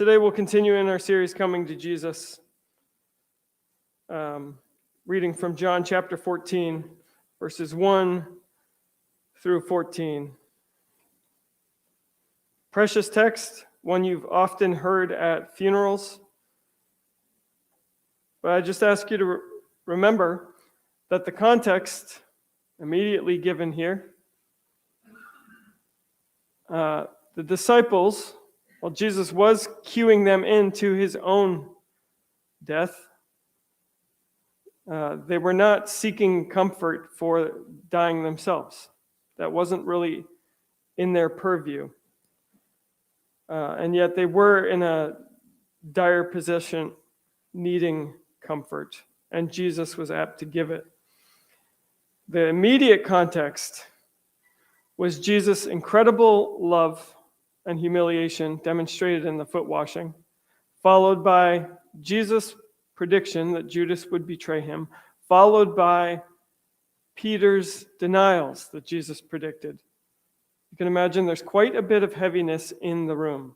Today we'll continue in our series, Coming to Jesus, reading from John chapter 14, verses 1 through 14. Precious text, one you've often heard at funerals. But I just ask you to remember that the context immediately given here, the disciples, while Jesus was cueing them into his own death, they were not seeking comfort for dying themselves. That wasn't really in their purview. And yet they were in a dire position, needing comfort, and Jesus was apt to give it. The immediate context was Jesus' incredible love and humiliation demonstrated in the foot washing, followed by Jesus' prediction that Judas would betray him, followed by Peter's denials that Jesus predicted. You can imagine there's quite a bit of heaviness in the room.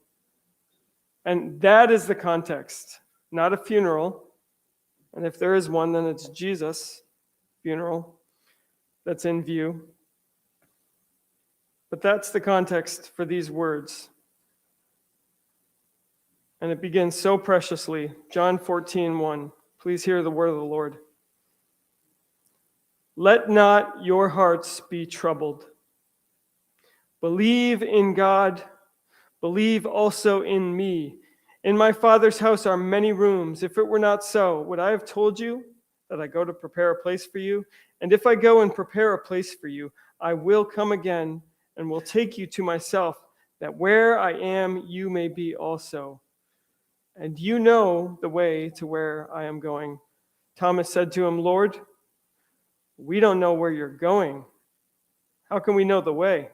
And that is the context, not a funeral. And if there is one, then it's Jesus' funeral that's in view. But that's the context for these words. And it begins so preciously. John 14:1. Please hear the word of the Lord. Let not your hearts be troubled. Believe in God. Believe also in me. In my Father's house are many rooms. If it were not so, would I have told you that I go to prepare a place for you? And if I go and prepare a place for you, I will come again and will take you to myself, that where I am, you may be also. And you know the way to where I am going. Thomas said to him, Lord, we don't know where you're going. How can we know the way?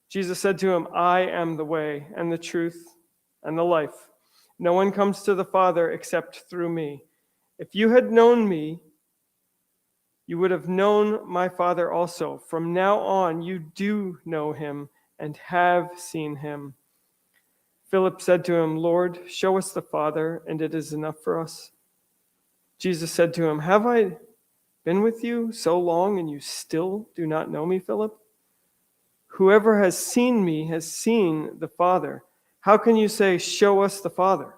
Jesus said to him, I am the way and the truth and the life. No one comes to the Father except through me. If you had known me, you would have known my Father also. From now on, you do know him and have seen him. Philip said to him, Lord, show us the Father, and it is enough for us. Jesus said to him, have I been with you so long, and you still do not know me, Philip? Whoever has seen me has seen the Father. How can you say, show us the Father?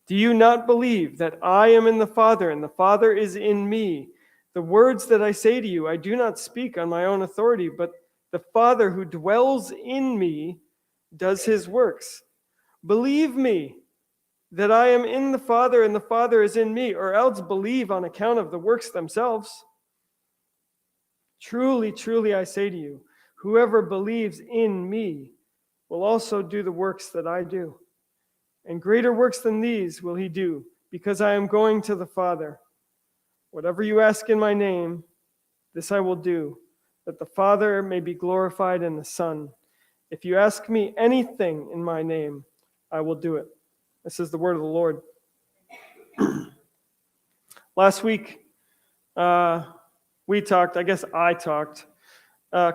Do you not believe that I am in the Father, and the Father is in me? The words that I say to you, I do not speak on my own authority, but the Father who dwells in me does his works. Believe me that I am in the Father and the Father is in me, or else believe on account of the works themselves. Truly, truly, I say to you, whoever believes in me will also do the works that I do. And greater works than these will he do, because I am going to the Father. Whatever you ask in my name, this I will do, that the Father may be glorified in the Son. If you ask me anything in my name, I will do it. This is the word of the Lord. Last week, I talked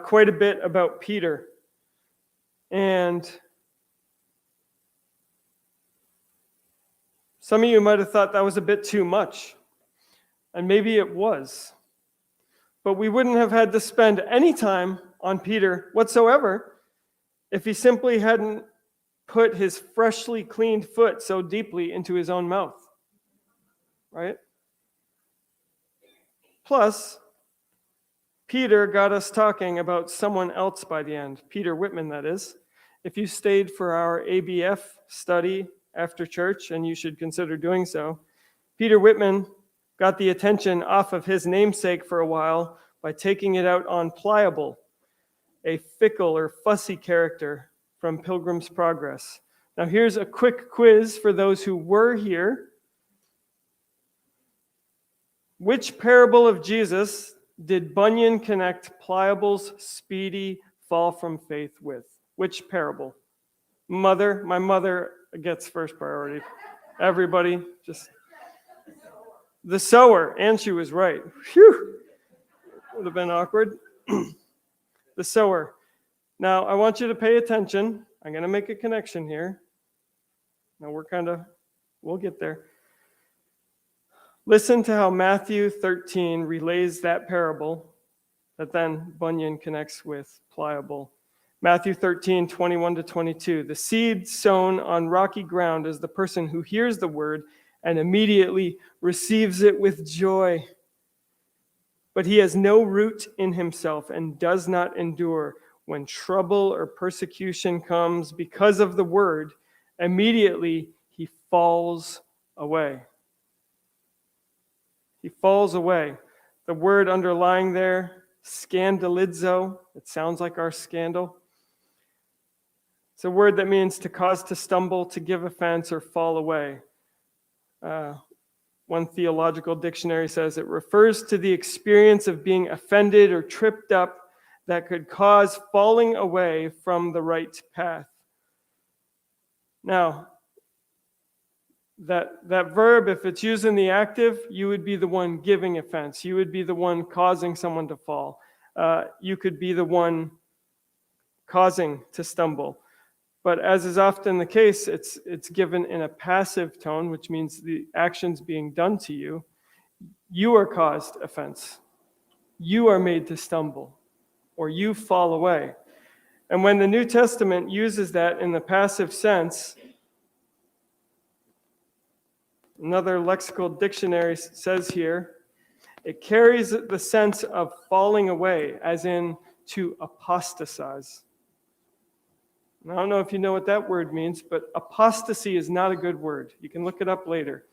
quite a bit about Peter. And some of you might have thought that was a bit too much. And maybe it was. But we wouldn't have had to spend any time on Peter whatsoever if he simply hadn't put his freshly cleaned foot so deeply into his own mouth. Right? Plus, Peter got us talking about someone else by the end. Peter Whitman, that is. If you stayed for our ABF study after church, and you should consider doing so, Peter Whitman got the attention off of his namesake for a while by taking it out on Pliable, a fickle or fussy character from Pilgrim's Progress. Now here's a quick quiz for those who were here. Which parable of Jesus did Bunyan connect Pliable's speedy fall from faith with? Which parable? My mother gets first priority. Everybody, just... The sower, and she was right. Phew! Would have been awkward. The sower. Now, I want you to pay attention. I'm going to make a connection here. Now we'll get there. Listen to how Matthew 13 relays that parable that then Bunyan connects with pliable. Matthew 13, 21 to 22. The seed sown on rocky ground is the person who hears the word and immediately receives it with joy. But he has no root in himself and does not endure. When trouble or persecution comes because of the word, immediately he falls away. He falls away. The word underlying there, scandalizo, it sounds like our scandal. It's a word that means to cause to stumble, to give offense, or fall away. One theological dictionary says it refers to the experience of being offended or tripped up that could cause falling away from the right path. Now, that verb, if it's used in the active, you would be the one giving offense. You would be the one causing someone to fall. You could be the one causing to stumble. But as is often the case, it's given in a passive tone, which means the action's being done to you. You are caused offense. You are made to stumble, or you fall away. And when the New Testament uses that in the passive sense, another lexical dictionary says here, it carries the sense of falling away, as in to apostatize. I don't know if you know what that word means, but apostasy is not a good word. You can look it up later.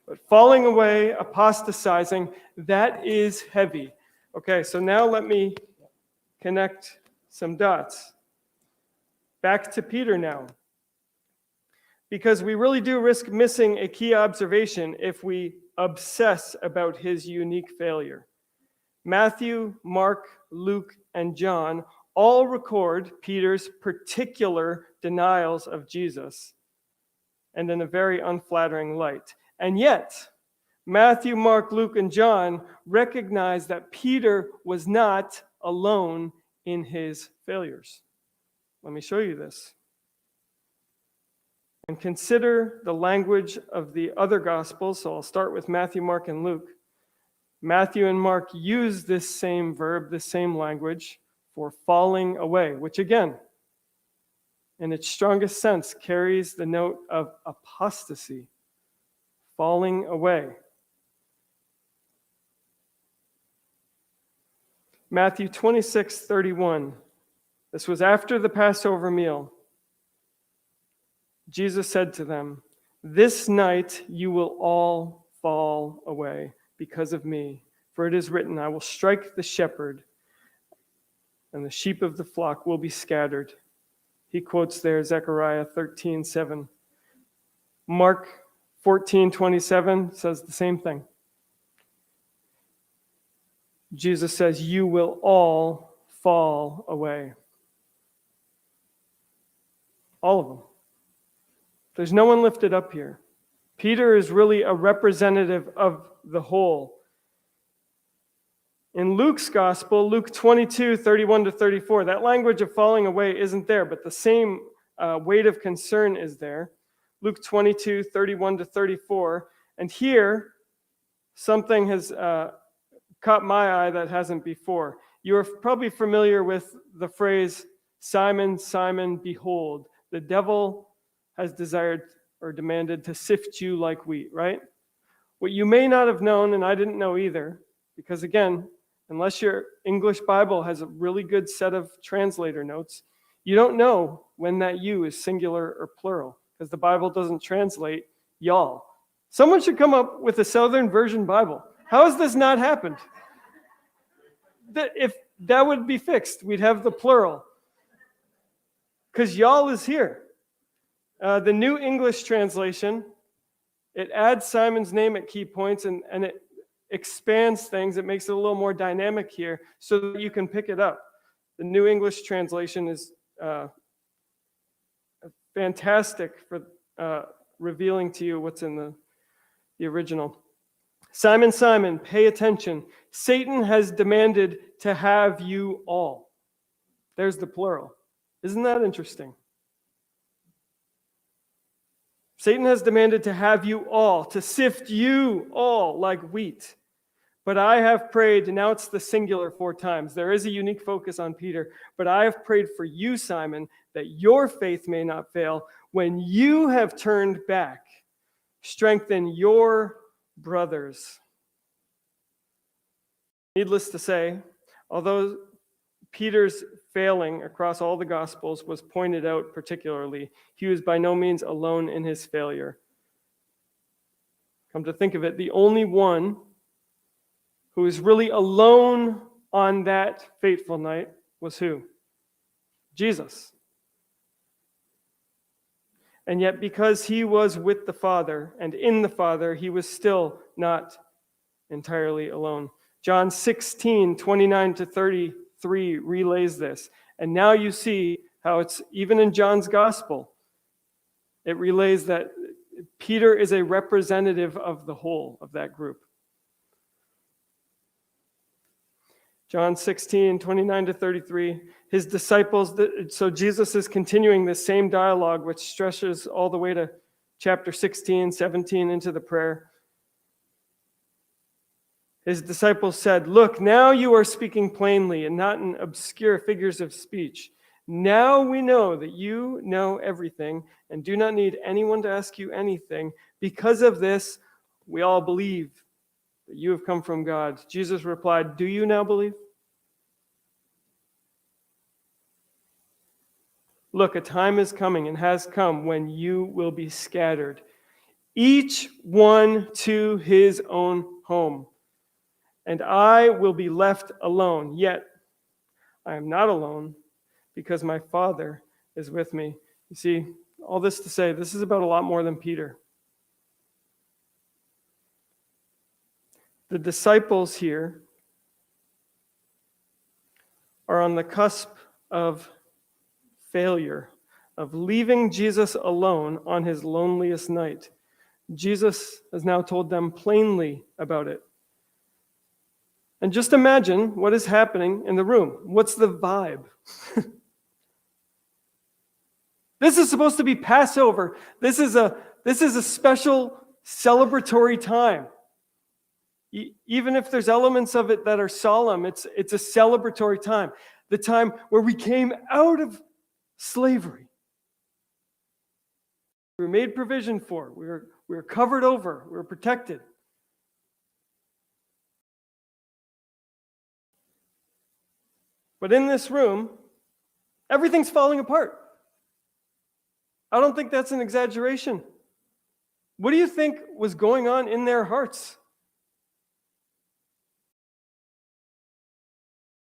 But falling away, apostatizing, that is heavy. Okay, so now let me connect some dots. Back to Peter now. Because we really do risk missing a key observation if we obsess about his unique failure. Matthew, Mark, Luke, and John all record Peter's particular denials of Jesus, and in a very unflattering light. And yet, Matthew, Mark, Luke, and John recognize that Peter was not alone in his failures. Let me show you this. And consider the language of the other Gospels. So I'll start with Matthew, Mark, and Luke. Matthew and Mark use this same verb, this same language, for falling away, which again, in its strongest sense, carries the note of apostasy, falling away. Matthew 26:31. This was after the Passover meal. Jesus said to them, "This night you will all fall away because of me. For it is written, I will strike the shepherd, and the sheep of the flock will be scattered." He quotes there Zechariah 13:7. Mark 14:27 says the same thing. Jesus says, "You will all fall away." All of them. There's no one lifted up here. Peter is really a representative of the whole. In Luke's gospel, Luke 22:31 to 34, that language of falling away isn't there, but the same weight of concern is there. Luke 22:31 to 34. And here, something has caught my eye that hasn't before. You're probably familiar with the phrase, "Simon, Simon, behold, the devil has desired or demanded to sift you like wheat," right? What you may not have known, and I didn't know either, because again, unless your English Bible has a really good set of translator notes, you don't know when that you is singular or plural, because the Bible doesn't translate y'all. Someone should come up with a Southern Version Bible. How has this not happened? If that would be fixed, we'd have the plural. Because y'all is here. The New English translation, it adds Simon's name at key points and it expands things. It makes it a little more dynamic here so that you can pick it up. The New English translation is fantastic for revealing to you what's in the original. "Simon, Simon, pay attention. Satan has demanded to have you all." There's the plural. Isn't that interesting? Satan has demanded to have you all, to sift you all like wheat. But I have prayed, and now it's the singular 4 times. There is a unique focus on Peter. But I have prayed for you, Simon, that your faith may not fail. When you have turned back, strengthen your brothers. Needless to say, although Peter's failing across all the Gospels was pointed out particularly, he was by no means alone in his failure. Come to think of it, the only one who was really alone on that fateful night was who? Jesus. And yet, because he was with the Father and in the Father, he was still not entirely alone. John 16:29-33 relays this. And now you see how it's even in John's gospel, it relays that Peter is a representative of the whole of that group. John 16:29-33, his disciples, so Jesus is continuing this same dialogue, which stretches all the way to chapter 16, 17 into the prayer. His disciples said, "Look, now you are speaking plainly and not in obscure figures of speech. Now we know that you know everything and do not need anyone to ask you anything. Because of this, we all believe that you have come from God." Jesus replied, "Do you now believe? Look, a time is coming and has come when you will be scattered, each one to his own home, and I will be left alone. Yet I am not alone, because my Father is with me." You see, all this to say, this is about a lot more than Peter. The disciples here are on the cusp of failure, of leaving Jesus alone on his loneliest night. Jesus has now told them plainly about it. And just imagine what is happening in the room. What's the vibe? This is supposed to be Passover. This is a special celebratory time. Even if there's elements of it that are solemn, it's a celebratory time. The time where we came out of slavery. We were made provision for. We were covered over. We were protected. But in this room, everything's falling apart. I don't think that's an exaggeration. What do you think was going on in their hearts?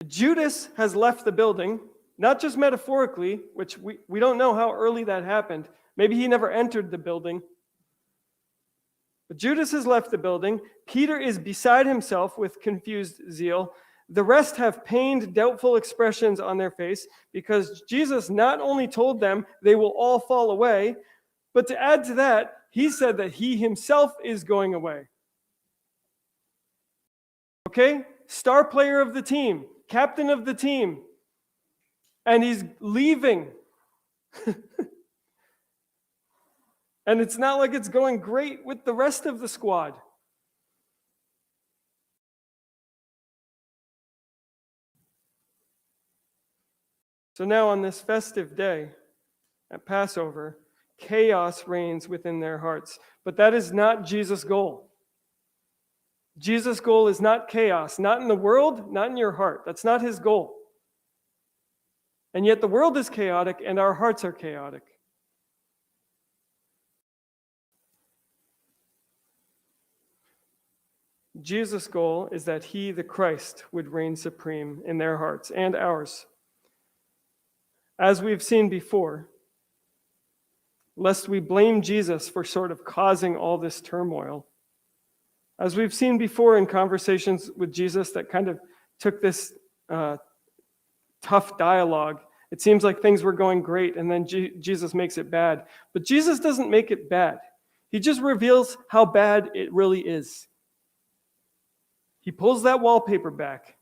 Judas has left the building, not just metaphorically, which we don't know how early that happened. Maybe he never entered the building. But Judas has left the building. Peter is beside himself with confused zeal. The rest have pained, doubtful expressions on their face because Jesus not only told them they will all fall away, but to add to that, he said that he himself is going away. Okay? Star player of the team, captain of the team, and he's leaving. And it's not like it's going great with the rest of the squad. So now on this festive day at Passover, chaos reigns within their hearts. But that is not Jesus' goal. Jesus' goal is not chaos, not in the world, not in your heart. That's not his goal. And yet the world is chaotic and our hearts are chaotic. Jesus' goal is that he, the Christ, would reign supreme in their hearts and ours. As we've seen before, lest we blame Jesus for sort of causing all this turmoil. As we've seen before in conversations with Jesus that kind of took this tough dialogue, it seems like things were going great and then Jesus makes it bad. But Jesus doesn't make it bad. He just reveals how bad it really is. He pulls that wallpaper back.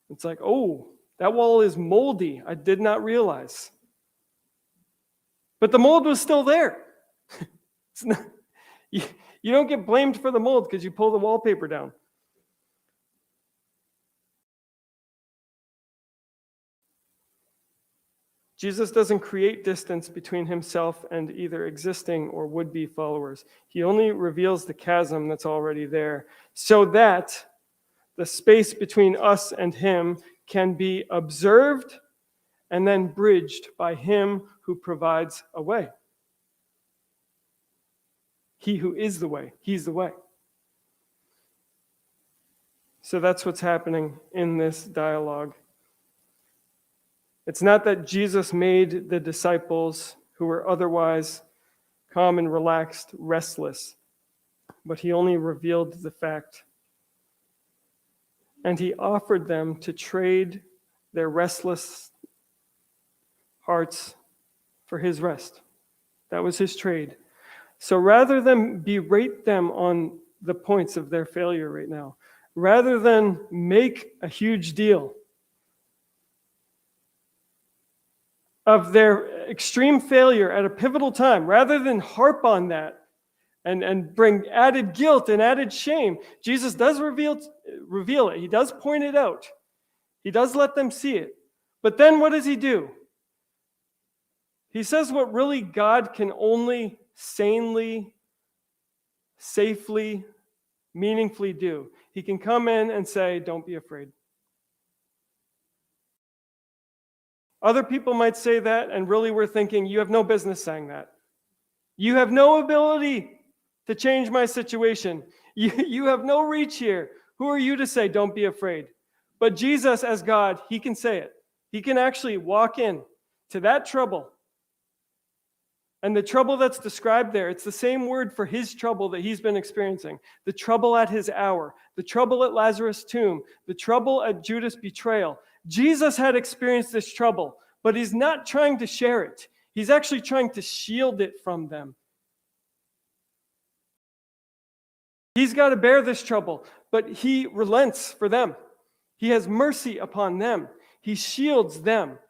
It's like, oh, that wall is moldy. I did not realize. But the mold was still there. It's not, you, you don't get blamed for the mold because you pull the wallpaper down. Jesus doesn't create distance between himself and either existing or would-be followers. He only reveals the chasm that's already there so that the space between us and him can be observed and then bridged by him who provides a way. He who is the way, he's the way. So that's what's happening in this dialogue. It's not that Jesus made the disciples who were otherwise calm and relaxed restless, but he only revealed the fact. And he offered them to trade their restless hearts for his rest. That was his trade. So rather than berate them on the points of their failure right now, rather than make a huge deal of their extreme failure at a pivotal time, rather than harp on that and bring added guilt and added shame, Jesus does reveal it. He does point it out. He does let them see it. But then what does he do? He says what really God can only sanely, safely, meaningfully do. He can come in and say, don't be afraid. Other people might say that, and really we're thinking, you have no business saying that. You have no ability to change my situation. You have no reach here. Who are you to say, don't be afraid? But Jesus, as God, he can say it. He can actually walk in to that trouble. And the trouble that's described there, it's the same word for his trouble that he's been experiencing. The trouble at his hour, the trouble at Lazarus' tomb, the trouble at Judas' betrayal. Jesus had experienced this trouble, but he's not trying to share it. He's actually trying to shield it from them. He's got to bear this trouble, but he relents for them. He has mercy upon them. He shields them.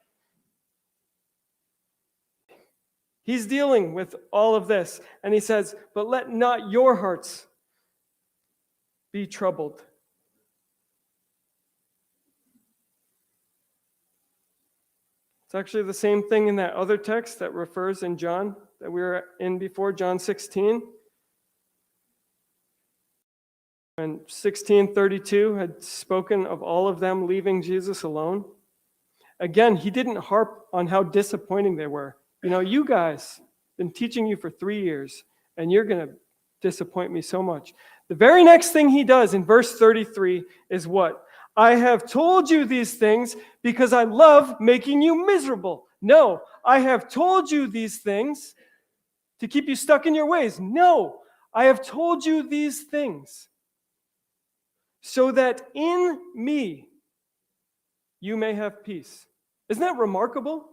He's dealing with all of this, and he says, but let not your hearts be troubled. It's actually the same thing in that other text that refers in John that we were in before, John 16. And 16:32 had spoken of all of them leaving Jesus alone. Again, he didn't harp on how disappointing they were. You know, you guys, been teaching you for 3 years, and you're going to disappoint me so much. The very next thing he does in verse 33 is what? I have told you these things because I love making you miserable. No, I have told you these things to keep you stuck in your ways. No, I have told you these things so that in me you may have peace. Isn't that remarkable?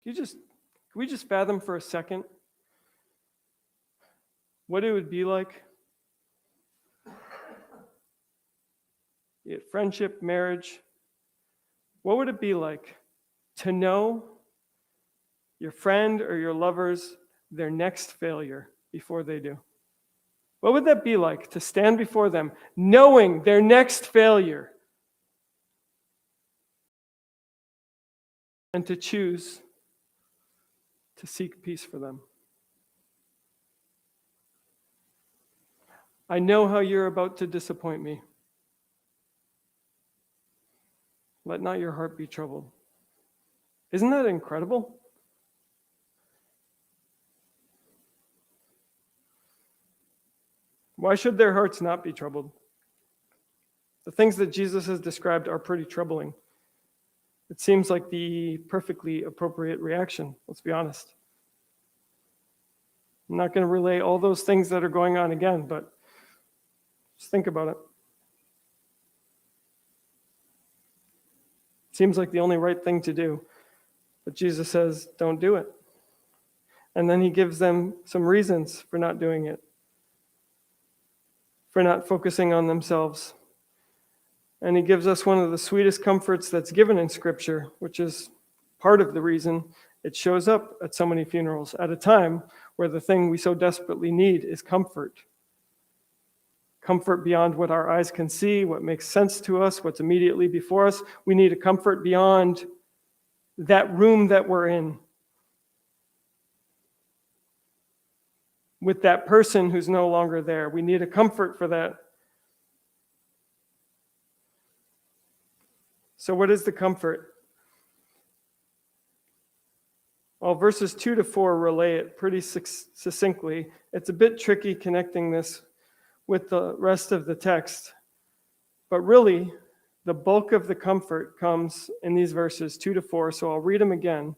Can we just fathom for a second what it would be like? Be it friendship, marriage. What would it be like to know your friend or your lover's their next failure before they do? What would that be like to stand before them knowing their next failure and to choose to seek peace for them? I know how you're about to disappoint me. Let not your heart be troubled. Isn't that incredible? Why should their hearts not be troubled? The things that Jesus has described are pretty troubling. It seems like the perfectly appropriate reaction, let's be honest. I'm not going to relay all those things that are going on again, but just think about it. Seems like the only right thing to do. But Jesus says, don't do it. And then he gives them some reasons for not doing it, for not focusing on themselves. And he gives us one of the sweetest comforts that's given in Scripture, which is part of the reason. It shows up at so many funerals at a time where the thing we so desperately need is comfort. Comfort beyond what our eyes can see, what makes sense to us, what's immediately before us. We need a comfort beyond that room that we're in, with that person who's no longer there. We need a comfort for that. So what is the comfort? Well, verses 2 to 4 relay it pretty succinctly. It's a bit tricky connecting this with the rest of the text. But really, the bulk of the comfort comes in these verses 2 to 4, so I'll read them again.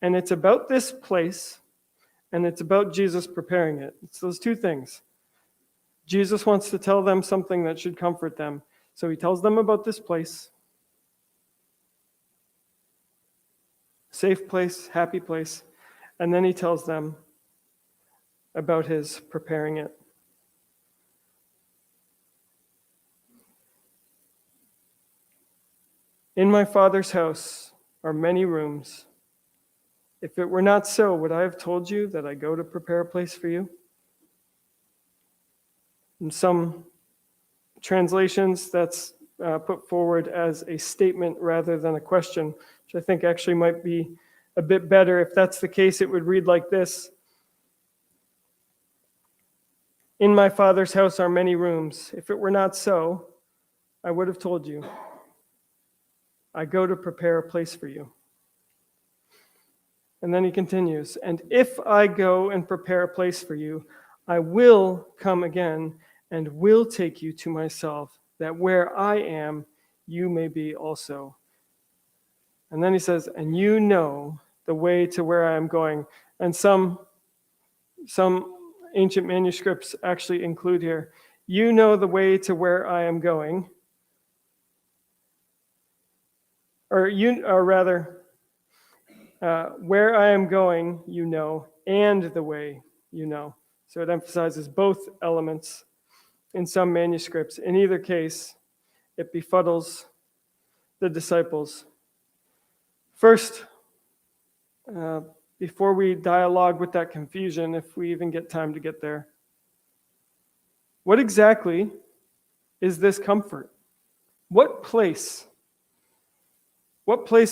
And it's about this place, and it's about Jesus preparing it. It's those two things. Jesus wants to tell them something that should comfort them. So he tells them about this place. Safe place, happy place. And then he tells them about his preparing it. In my Father's house are many rooms. If it were not so, would I have told you that I go to prepare a place for you? In some translations, that's put forward as a statement rather than a question, which I think actually might be a bit better. If that's the case, it would read like this. In my Father's house are many rooms. If it were not so, I would have told you. I go to prepare a place for you. And then he continues, and if I go and prepare a place for you, I will come again and will take you to myself, that where I am, you may be also. And then he says, and you know the way to where I am going. And some ancient manuscripts actually include here, you know the way to where I am going. Or rather, where I am going, you know, and the way, you know. So it emphasizes both elements in some manuscripts. In either case, it befuddles the disciples. First, before we dialogue with that confusion, if we even get time to get there, what exactly is this comfort? What place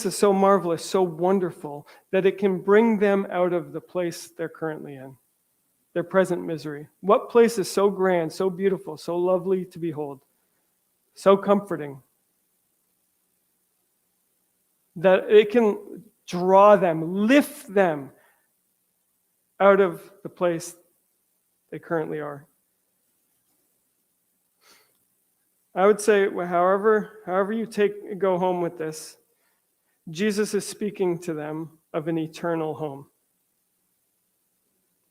is so marvelous, so wonderful, that it can bring them out of the place they're currently in, their present misery? What place is so grand, so beautiful, so lovely to behold, so comforting, that it can draw them, lift them out of the place they currently are? I would say, however you go home with this, Jesus is speaking to them of an eternal home.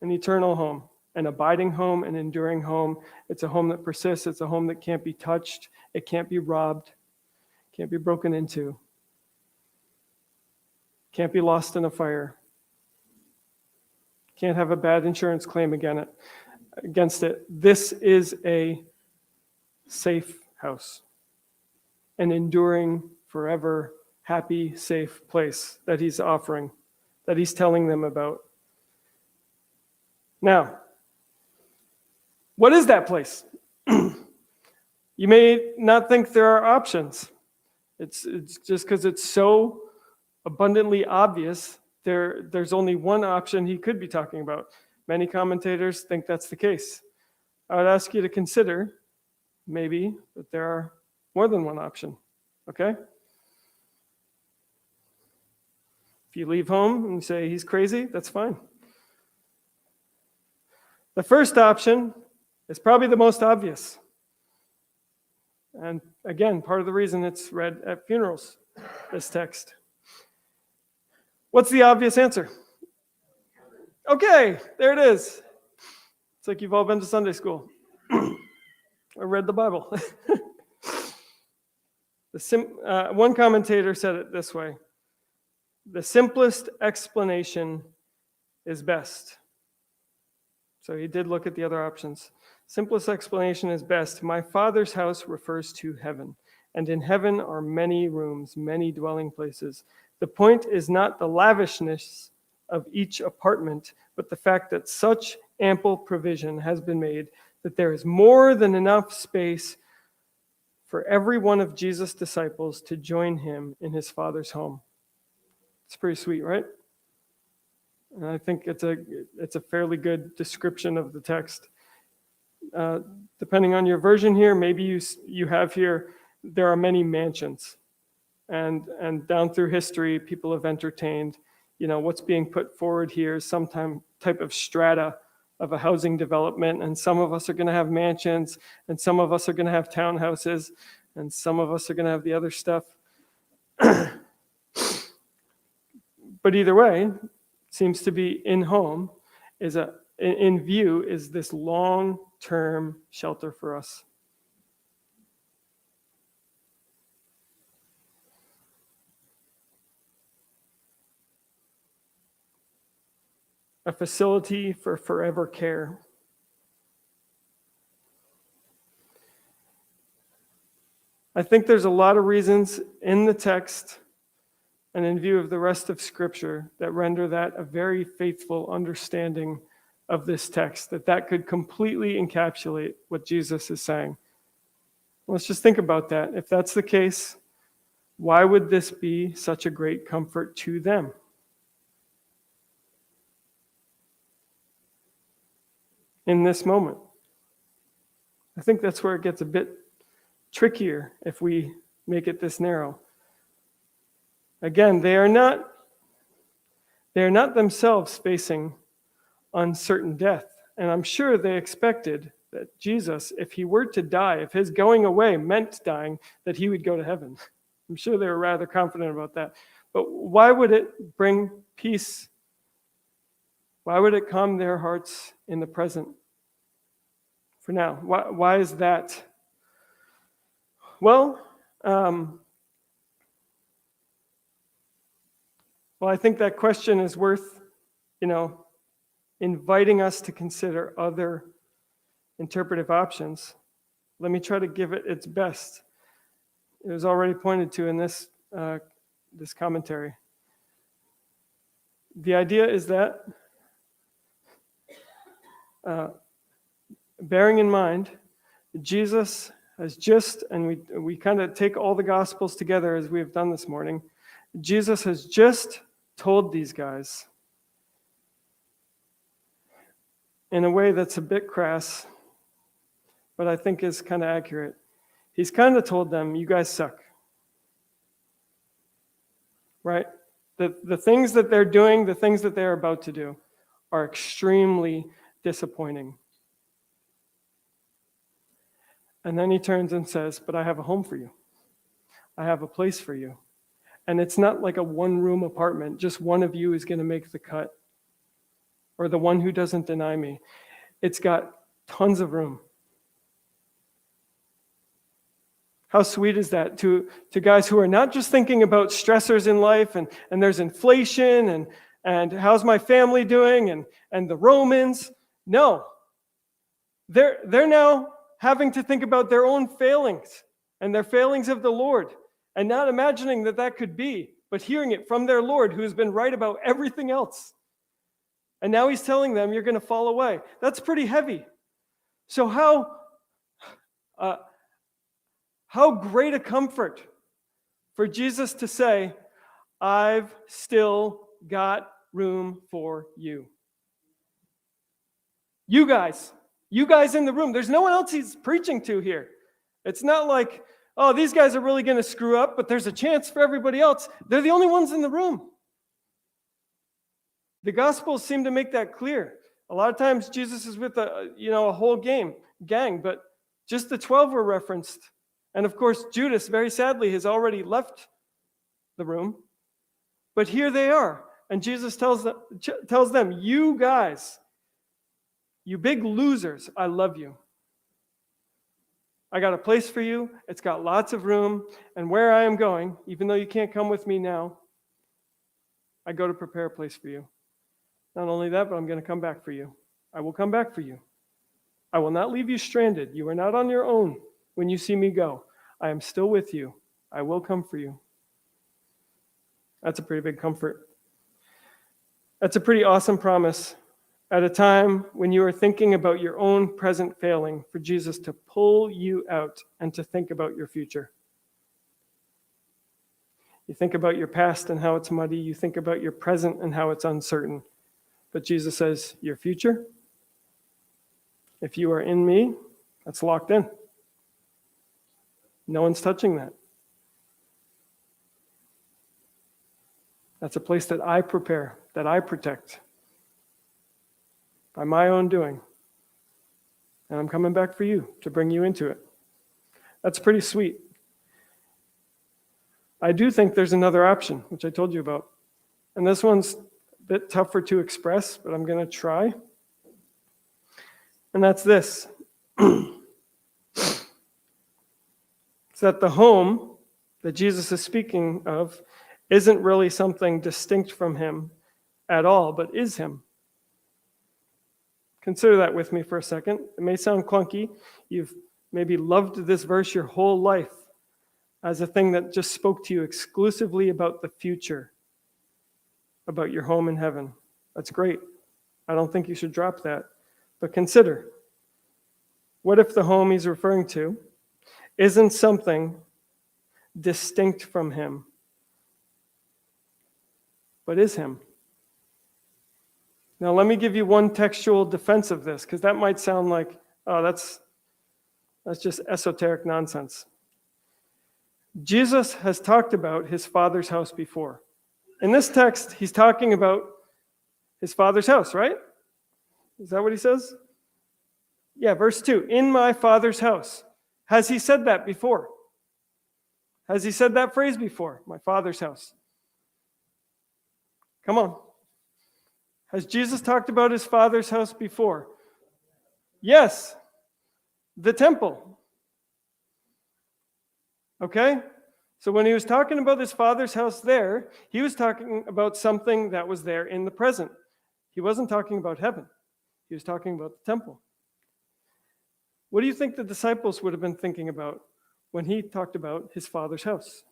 An eternal home, an abiding home, an enduring home. It's a home that persists. It's a home that can't be touched. It can't be robbed. Can't be broken into. Can't be lost in a fire. Can't have a bad insurance claim against it. This is a safe house. An enduring, forever, happy, safe place that he's offering, that he's telling them about. Now, what is that place? You may not think there are options. It's just because it's so abundantly obvious, there's only one option he could be talking about. Many commentators think that's the case. I would ask you to consider, maybe, that there are more than one option, okay? If you leave home and you say he's crazy, that's fine. The first option is probably the most obvious. And again, part of the reason it's read at funerals, this text. What's the obvious answer? Okay, there it is. It's like you've all been to Sunday school or read the Bible. One commentator said it this way: the simplest explanation is best. So he did look at the other options. Simplest explanation is best. My Father's house refers to heaven, and in heaven are many rooms, many dwelling places. The point is not the lavishness of each apartment, but the fact that such ample provision has been made that there is more than enough space for every one of Jesus' disciples to join him in his Father's home. It's pretty sweet, right? And I think it's a fairly good description of the text. Depending on your version here, maybe you have here, there are many mansions. And down through history, people have entertained, what's being put forward here is some type of strata of a housing development, and some of us are going to have mansions, and some of us are going to have townhouses, and some of us are going to have the other stuff. But either way, seems to be in view is this long-term shelter for us. A facility for forever care. I think there's a lot of reasons in the text and in view of the rest of Scripture that render that a very faithful understanding of this text, that could completely encapsulate what Jesus is saying. Let's just think about that. If that's the case, why would this be such a great comfort to them? In this moment. I think that's where it gets a bit trickier if we make it this narrow. Again, they are not themselves facing uncertain death. And I'm sure they expected that Jesus, if he were to die, if his going away meant dying, that he would go to heaven. I'm sure they were rather confident about that. But why would it bring peace? Why would it calm their hearts in the present? For now, why is that? Well, I think that question is worth, inviting us to consider other interpretive options. Let me try to give it its best. It was already pointed to in this commentary. The idea is that, bearing in mind, Jesus has just, and we kind of take all the Gospels together as we have done this morning, Jesus has just told these guys in a way that's a bit crass, but I think is kind of accurate. He's kind of told them, you guys suck. Right? The things that they're doing, the things that they're about to do, are extremely disappointing. And then he turns and says, but I have a home for you. I have a place for you. And it's not like a one-room apartment. Just one of you is going to make the cut. Or the one who doesn't deny me. It's got tons of room. How sweet is that to guys who are not just thinking about stressors in life and there's inflation and how's my family doing and the Romans. No. They're now having to think about their own failings and their failings of the Lord and not imagining that could be, but hearing it from their Lord who has been right about everything else. And now he's telling them, you're going to fall away. That's pretty heavy. So how great a comfort for Jesus to say, I've still got room for you. You guys in the room. There's no one else he's preaching to here. It's not like, oh, these guys are really going to screw up, but there's a chance for everybody else. They're the only ones in the room. The Gospels seem to make that clear. A lot of times Jesus is with a whole gang, but just the 12 were referenced. And of course, Judas, very sadly, has already left the room. But here they are. And Jesus tells them, you guys, you big losers, I love you. I got a place for you. It's got lots of room. And where I am going, even though you can't come with me now, I go to prepare a place for you. Not only that, but I'm going to come back for you. I will come back for you. I will not leave you stranded. You are not on your own when you see me go. I am still with you. I will come for you. That's a pretty big comfort. That's a pretty awesome promise at a time when you are thinking about your own present failing, for Jesus to pull you out and to think about your future. You think about your past and how it's muddy. You think about your present and how it's uncertain. But Jesus says, your future, if you are in me, that's locked in. No one's touching that. That's a place that I prepare, that I protect by my own doing. And I'm coming back for you to bring you into it. That's pretty sweet. I do think there's another option, which I told you about. And this one's a bit tougher to express, but I'm going to try. And that's this. It's that the home that Jesus is speaking of isn't really something distinct from him at all, but is him. Consider that with me for a second. It may sound clunky. You've maybe loved this verse your whole life as a thing that just spoke to you exclusively about the future, about your home in heaven. That's great. I don't think you should drop that. But consider, what if the home he's referring to isn't something distinct from him, but is him? Now, let me give you one textual defense of this, because that might sound like, oh, that's just esoteric nonsense. Jesus has talked about his Father's house before. In this text, he's talking about his Father's house, right? Is that what he says? Yeah, verse 2, in my Father's house. Has he said that before? Has he said that phrase before? My Father's house. Come on. Has Jesus talked about his Father's house before? Yes. The temple. Okay? So when he was talking about his Father's house there, he was talking about something that was there in the present. He wasn't talking about heaven. He was talking about the temple. What do you think the disciples would have been thinking about when he talked about his Father's house?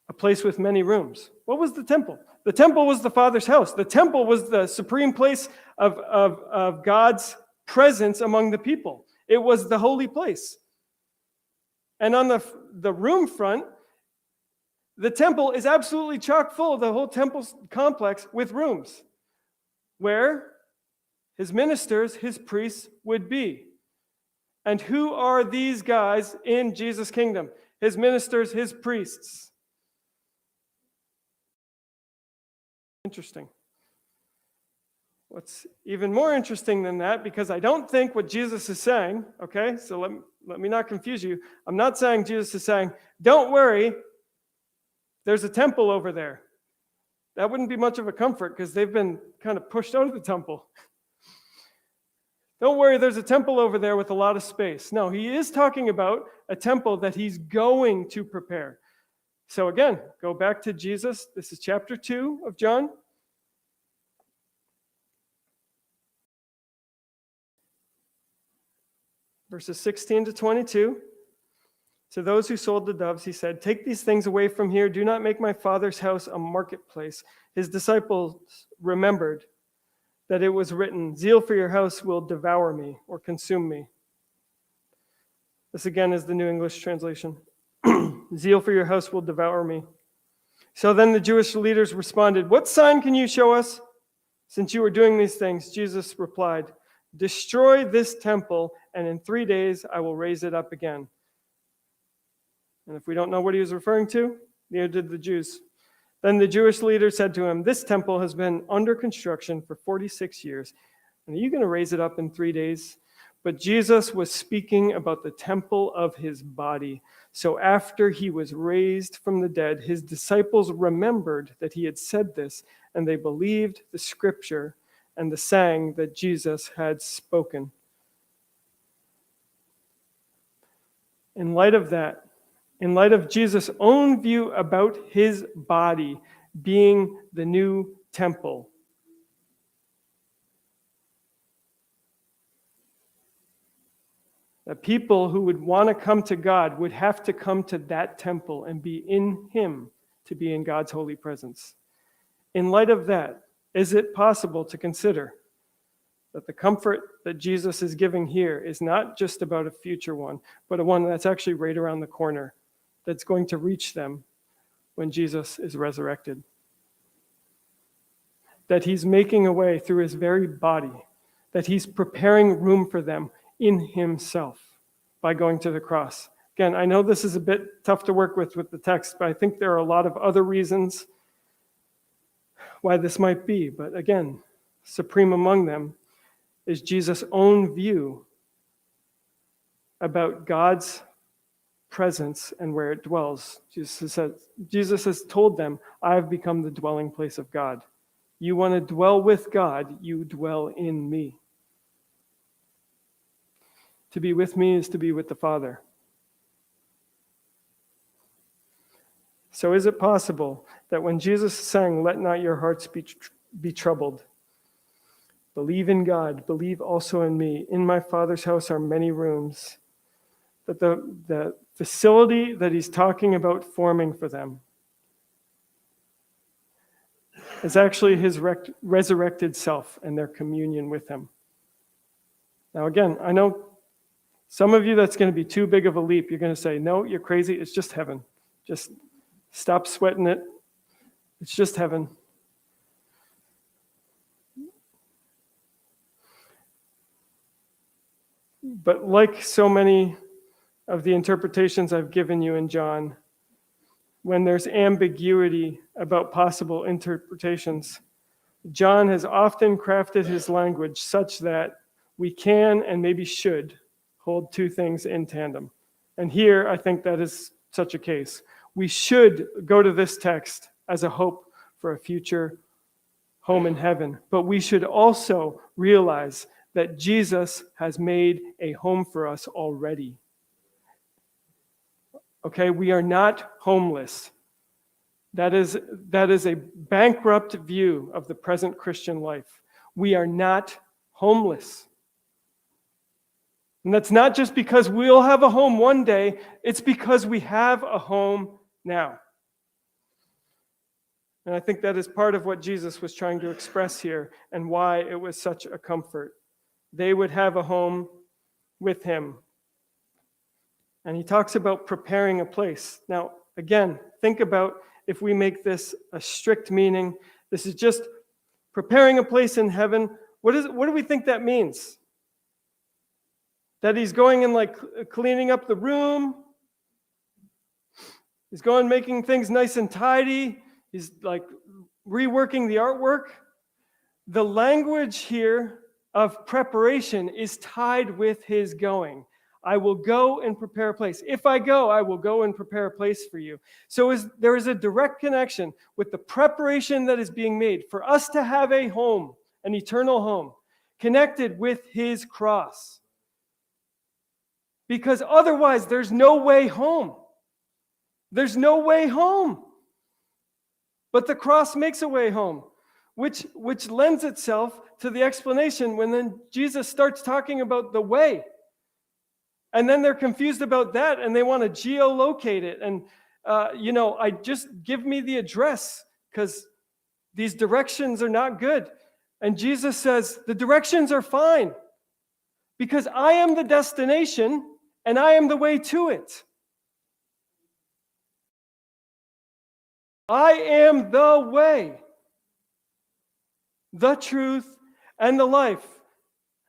A place with many rooms. What was the temple? The temple was the Father's house. The temple was the supreme place of God's presence among the people. It was the holy place. And on the room front, the temple is absolutely chock full, the whole temple complex, with rooms where his ministers, his priests would be. And who are these guys in Jesus' kingdom? His ministers, his priests. Interesting. What's even more interesting than that, because I don't think what Jesus is saying, okay, so let me not confuse you. I'm not saying Jesus is saying, don't worry, there's a temple over there. That wouldn't be much of a comfort because they've been kind of pushed out of the temple. Don't worry, there's a temple over there with a lot of space. No, he is talking about a temple that he's going to prepare. So again, go back to Jesus. This is chapter 2 of John. Verses 16 to 22. To those who sold the doves, he said, take these things away from here. Do not make my Father's house a marketplace. His disciples remembered that it was written, zeal for your house will devour me or consume me. This again is the New English translation. Zeal for your house will devour me. So then the Jewish leaders responded, what sign can you show us since you are doing these things? Jesus replied, destroy this temple, and in 3 days I will raise it up again. And if we don't know what he was referring to, neither did the Jews. Then the Jewish leader said to him, this temple has been under construction for 46 years. And are you going to raise it up in 3 days? But Jesus was speaking about the temple of his body. So after he was raised from the dead, his disciples remembered that he had said this, and they believed the scripture and the saying that Jesus had spoken. In light of that, in light of Jesus' own view about his body being the new temple, that people who would want to come to God would have to come to that temple and be in him to be in God's holy presence. In light of that, is it possible to consider that the comfort that Jesus is giving here is not just about a future one, but a one that's actually right around the corner, that's going to reach them when Jesus is resurrected? That he's making a way through his very body, that he's preparing room for them in himself by going to the cross. Again, I know this is a bit tough to work with the text, but I think there are a lot of other reasons why this might be. But again, supreme among them is Jesus' own view about God's presence and where it dwells. Jesus has told them, I have become the dwelling place of God. You want to dwell with God, you dwell in me. To be with me is to be with the Father. So is it possible that when Jesus sang, let not your hearts be troubled, believe in God, believe also in me, in my Father's house are many rooms, that the facility that he's talking about forming for them is actually his resurrected self and their communion with him? Now again, I know some of you that's going to be too big of a leap. You're going to say, no, you're crazy, it's just heaven. Just stop sweating it. It's just heaven. But like so many of the interpretations I've given you in John, when there's ambiguity about possible interpretations, John has often crafted his language such that we can and maybe should hold two things in tandem. And here, I think that is such a case. We should go to this text as a hope for a future home in heaven, but we should also realize that Jesus has made a home for us already. Okay, we are not homeless. That is a bankrupt view of the present Christian life. We are not homeless. And that's not just because we'll have a home one day, it's because we have a home now. And I think that is part of what Jesus was trying to express here and why it was such a comfort. They would have a home with him. And he talks about preparing a place. Now, again, think about if we make this a strict meaning. This is just preparing a place in heaven. What do we think that means? That he's going and like cleaning up the room? He's going making things nice and tidy? He's like reworking the artwork? The language here of preparation is tied with his going. I will go and prepare a place. If I go, I will go and prepare a place for you. So there is a direct connection with the preparation that is being made for us to have a home, an eternal home, connected with his cross. Because otherwise, there's no way home. There's no way home. But the cross makes a way home, which lends itself to the explanation when then Jesus starts talking about the way. And then they're confused about that, and they want to geolocate it. And, I just give me the address, because these directions are not good. And Jesus says, the directions are fine, because I am the destination, and I am the way to it. I am the way, the truth, and the life.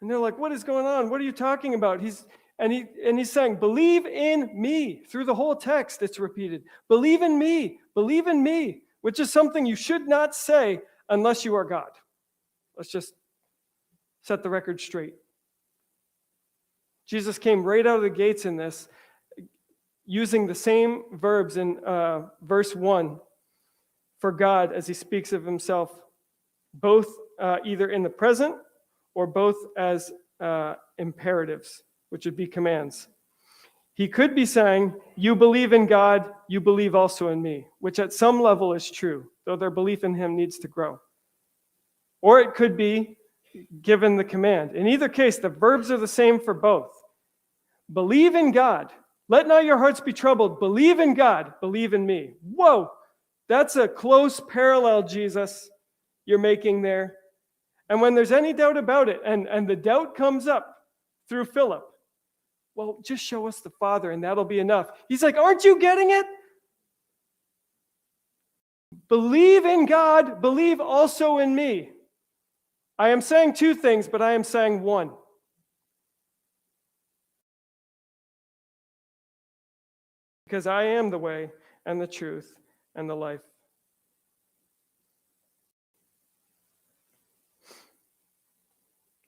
And they're like, what is going on? What are you talking about? He's saying, believe in me. Through the whole text, it's repeated. Believe in me, which is something you should not say unless you are God. Let's just set the record straight. Jesus came right out of the gates in this, using the same verbs in verse 1 for God as he speaks of himself, both either in the present or both as imperatives, which would be commands. He could be saying, you believe in God, you believe also in me, which at some level is true, though their belief in him needs to grow. Or it could be given the command. In either case, the verbs are the same for both. Believe in God. Let not your hearts be troubled. Believe in God. Believe in me. Whoa! That's a close parallel, Jesus, you're making there. And when there's any doubt about it, and the doubt comes up through Philip, well, just show us the Father and that'll be enough. He's like, aren't you getting it? Believe in God, believe also in me. I am saying two things, but I am saying one. Because I am the way and the truth and the life.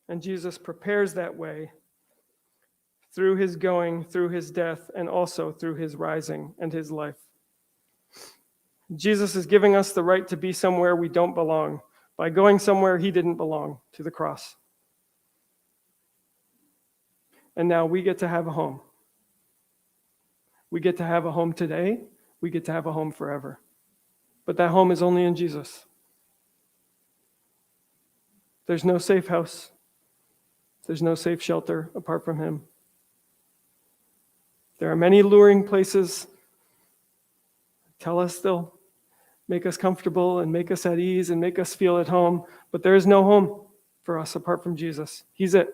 And Jesus prepares that way through his going, through his death, and also through his rising and his life. Jesus is giving us the right to be somewhere we don't belong by going somewhere he didn't belong, to the cross. And now we get to have a home. We get to have a home today. We get to have a home forever. But that home is only in Jesus. There's no safe house. There's no safe shelter apart from him. There are many luring places tell us they'll make us comfortable and make us at ease and make us feel at home, but there is no home for us apart from Jesus. He's it.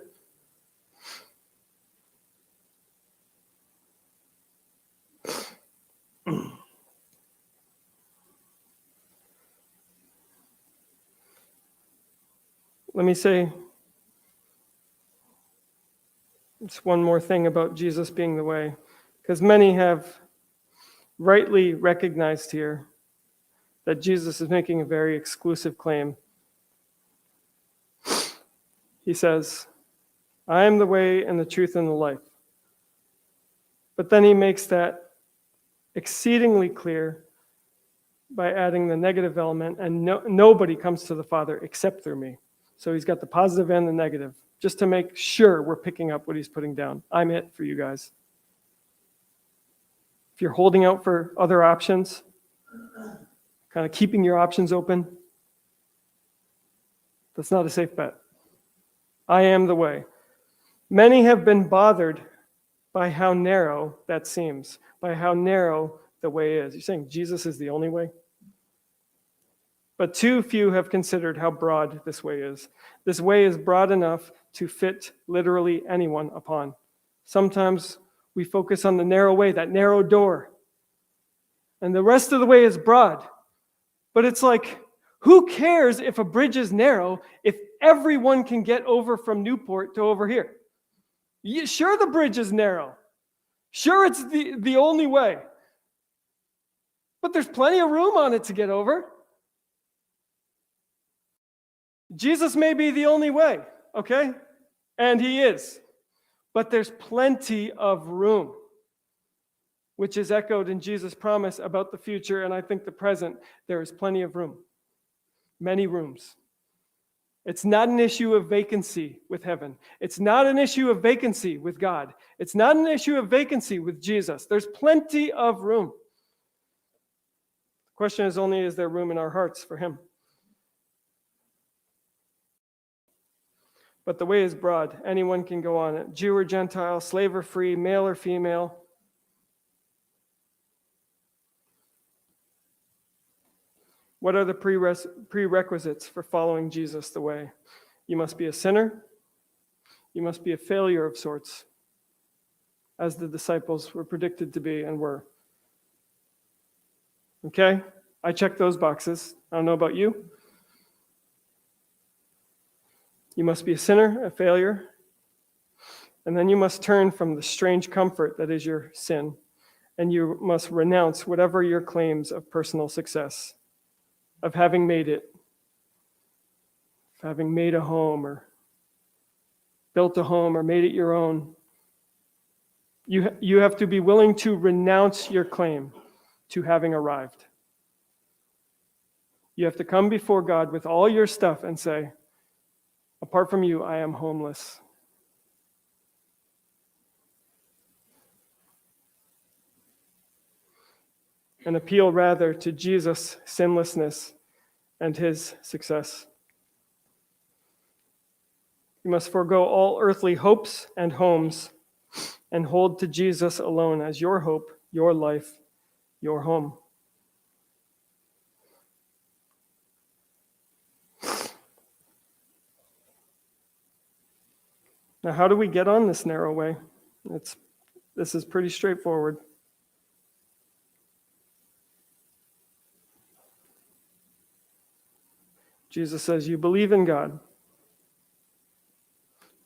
Let me say just one more thing about Jesus being the way, because many have rightly recognized here that Jesus is making a very exclusive claim. He says, I am the way and the truth and the life. But then he makes that exceedingly clear by adding the negative element, and nobody comes to the Father except through me. So he's got the positive and the negative, just to make sure we're picking up what he's putting down. I'm it for you guys. If you're holding out for other options, kind of keeping your options open, that's not a safe bet. I am the way. Many have been bothered by how narrow that seems, by how narrow the way is. You're saying Jesus is the only way? But too few have considered how broad this way is. This way is broad enough to fit literally anyone upon. Sometimes we focus on the narrow way, that narrow door. And the rest of the way is broad. But it's like, who cares if a bridge is narrow if everyone can get over from Newport to over here? Sure, the bridge is narrow. Sure, it's the only way. But there's plenty of room on it to get over. Jesus may be the only way, okay? And he is. But there's plenty of room, which is echoed in Jesus' promise about the future, and I think the present. There is plenty of room. Many rooms. It's not an issue of vacancy with heaven. It's not an issue of vacancy with God. It's not an issue of vacancy with Jesus. There's plenty of room. The question is only, is there room in our hearts for him? But the way is broad. Anyone can go on it. Jew or Gentile, slave or free, male or female. What are the prerequisites for following Jesus the way? You must be a sinner. You must be a failure of sorts, as the disciples were predicted to be and were. Okay? I check those boxes. I don't know about you. You must be a sinner, a failure. And then you must turn from the strange comfort that is your sin. And you must renounce whatever your claims of personal success, of having made it, of having made a home or built a home or made it your own. You have to be willing to renounce your claim to having arrived. You have to come before God with all your stuff and say, apart from you, I am homeless. And appeal rather to Jesus' sinlessness and his success. You must forego all earthly hopes and homes and hold to Jesus alone as your hope, your life, your home. Now, how do we get on this narrow way? This is pretty straightforward. Jesus says, you believe in God.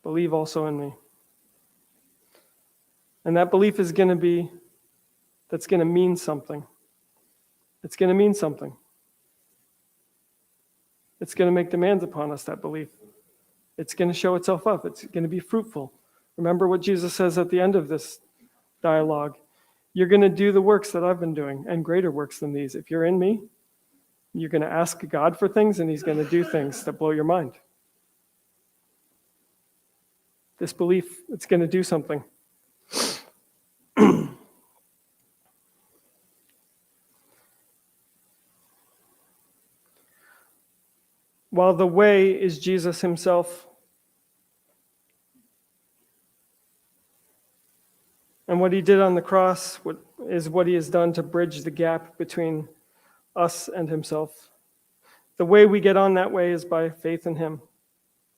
Believe also in me. And that belief is going to mean something. It's going to mean something. It's going to make demands upon us, that belief. It's going to show itself up. It's going to be fruitful. Remember what Jesus says at the end of this dialogue. You're going to do the works that I've been doing, and greater works than these. If you're in me, you're going to ask God for things, and he's going to do things that blow your mind. This belief, it's going to do something. While the way is Jesus himself, and what he did on the cross is what he has done to bridge the gap between us and himself. The way we get on that way is by faith in him.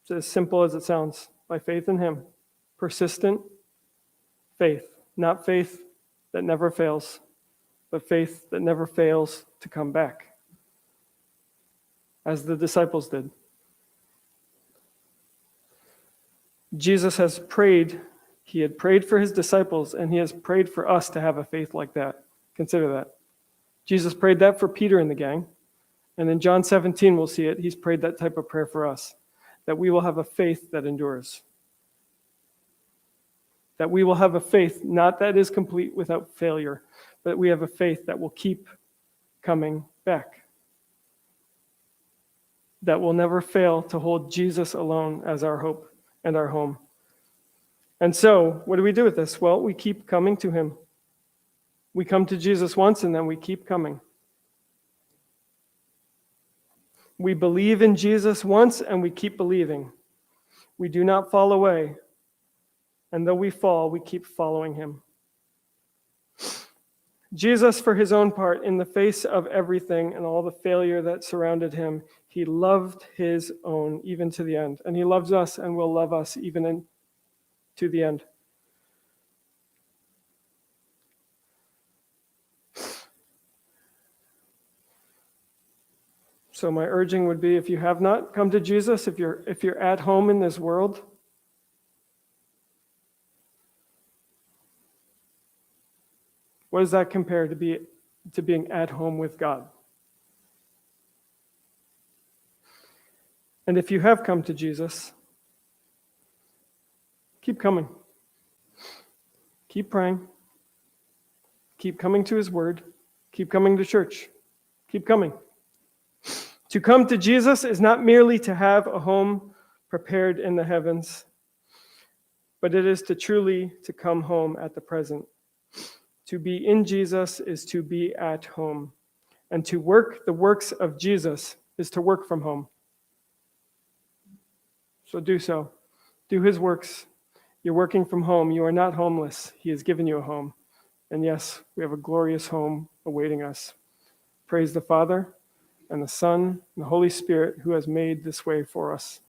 It's as simple as it sounds, by faith in him. Persistent faith, not faith that never fails, but faith that never fails to come back, as the disciples did. Jesus has prayed. He had prayed for his disciples, and he has prayed for us to have a faith like that. Consider that. Jesus prayed that for Peter and the gang. And in John 17, we'll see it. He's prayed that type of prayer for us, that we will have a faith that endures. That we will have a faith, not that is complete without failure, but we have a faith that will keep coming back. That will never fail to hold Jesus alone as our hope and our home. And so, what do we do with this? Well, we keep coming to him. We come to Jesus once, and then we keep coming. We believe in Jesus once, and we keep believing. We do not fall away. And though we fall, we keep following him. Jesus, for his own part, in the face of everything and all the failure that surrounded him, he loved his own even to the end. And he loves us and will love us even to the end. So my urging would be, if you have not come to Jesus, if you're at home in this world, what does that compare to being at home with God? And if you have come to Jesus, keep coming. Keep praying. Keep coming to his word. Keep coming to church. Keep coming. To come to Jesus is not merely to have a home prepared in the heavens, but it is to come home at the present. To be in Jesus is to be at home. And to work the works of Jesus is to work from home. So do so. Do his works. You're working from home. You are not homeless. He has given you a home. And yes, we have a glorious home awaiting us. Praise the Father, and the Son, and the Holy Spirit, who has made this way for us.